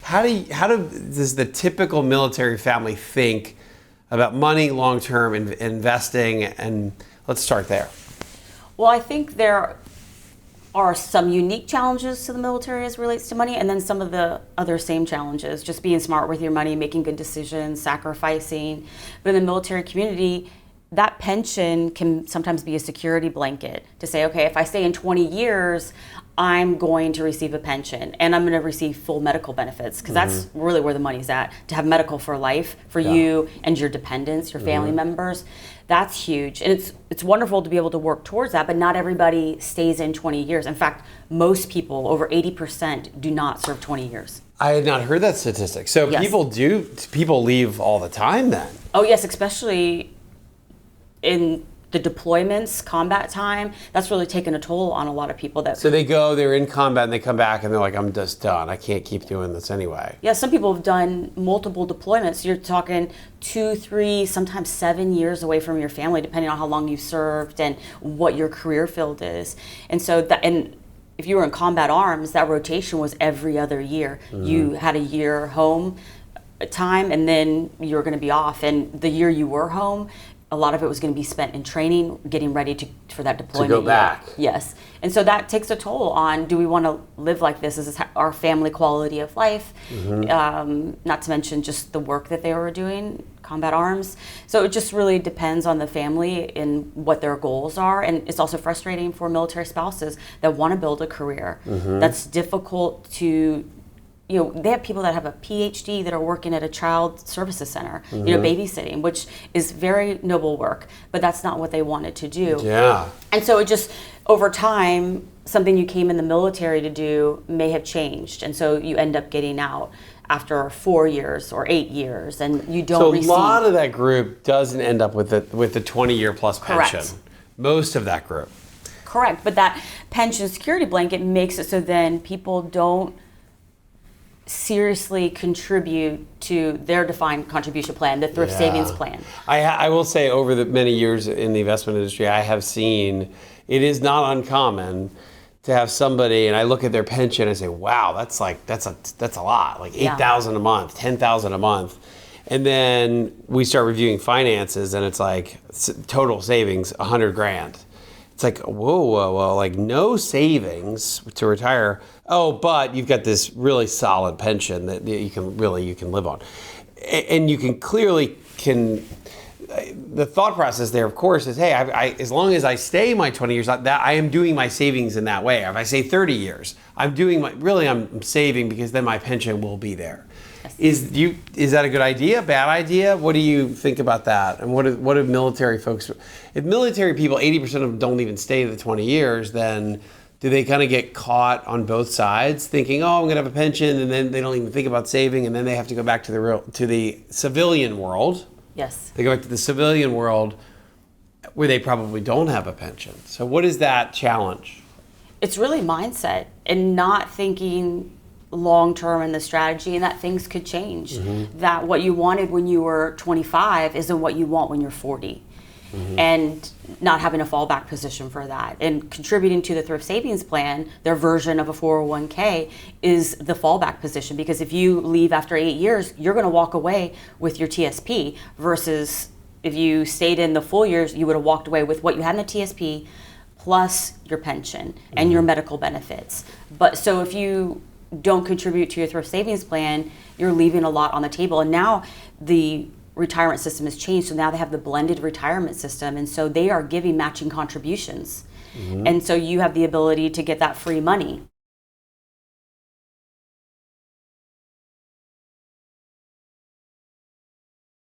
Does the typical military family think about money, long-term investing, and let's start there. Well, I think there are some unique challenges to the military as it relates to money, and then some of the other same challenges, just being smart with your money, making good decisions, sacrificing. But in the military community, that pension can sometimes be a security blanket to say, okay, if I stay in 20 years, I'm going to receive a pension and I'm going to receive full medical benefits, because that's really where the money's at, to have medical for life for you and your dependents, your family members. That's huge. And it's wonderful to be able to work towards that, but not everybody stays in 20 years. In fact, most people, over 80%, do not serve 20 years. I had not heard that statistic. So people leave all the time then? Oh yes, especially in the deployments, combat time. That's really taken a toll on a lot of people. So they're in combat and they come back and they're like, I'm just done. I can't keep doing this anyway. Yeah, some people have done multiple deployments. You're talking 2, 3, sometimes 7 years away from your family, depending on how long you've served and what your career field is. And so if you were in combat arms, that rotation was every other year. You had a year home time and then you're going to be off. And the year you were home, a lot of it was going to be spent in training, getting ready for that deployment. To go back. Yes. And so that takes a toll on, do we want to live like this? Is this our family quality of life? Not to mention just the work that they were doing, combat arms. So it just really depends on the family and what their goals are. And it's also frustrating for military spouses that want to build a career. That's difficult to, they have people that have a PhD that are working at a child services center, babysitting, which is very noble work, but that's not what they wanted to do. Yeah. And so it just, over time, something you came in the military to do may have changed. And so you end up getting out after 4 years or 8 years, and you don't receive. So a lot of that group doesn't end up with the 20-year plus pension. Correct. Most of that group. Correct. But that pension security blanket makes it so then people don't seriously contribute to their defined contribution plan, the thrift savings plan. I will say, over the many years in the investment industry, I have seen it is not uncommon to have somebody, and I look at their pension and I say, wow, that's a lot, like $8,000 a month, $10,000 a month. And then we start reviewing finances and it's like total savings, $100,000. It's like, whoa, like no savings to retire. Oh, but you've got this really solid pension that you can live on. And you can clearly, the thought process there, of course, is, hey, as long as I stay my 20 years, I am doing my savings in that way. If I say 30 years, I'm saving because then my pension will be there. Yes. Is that a good idea, bad idea? What do you think about that? And what do military folks, if military people, 80% of them don't even stay the 20 years, then do they kind of get caught on both sides thinking, oh, I'm going to have a pension, and then they don't even think about saving, and then they have to go back to the civilian world? Yes. They go back to the civilian world where they probably don't have a pension. So what is that challenge? It's really mindset and not thinking long-term in the strategy, and that things could change. That what you wanted when you were 25 isn't what you want when you're 40. And not having a fallback position for that. And contributing to the thrift savings plan, their version of a 401k, is the fallback position, because if you leave after 8 years, you're going to walk away with your TSP, versus if you stayed in the full years, you would have walked away with what you had in the TSP plus your pension and your medical benefits. But so if you don't contribute to your thrift savings plan, you're leaving a lot on the table. And now the retirement system has changed, so now they have the blended retirement system, and so they are giving matching contributions. And so you have the ability to get that free money.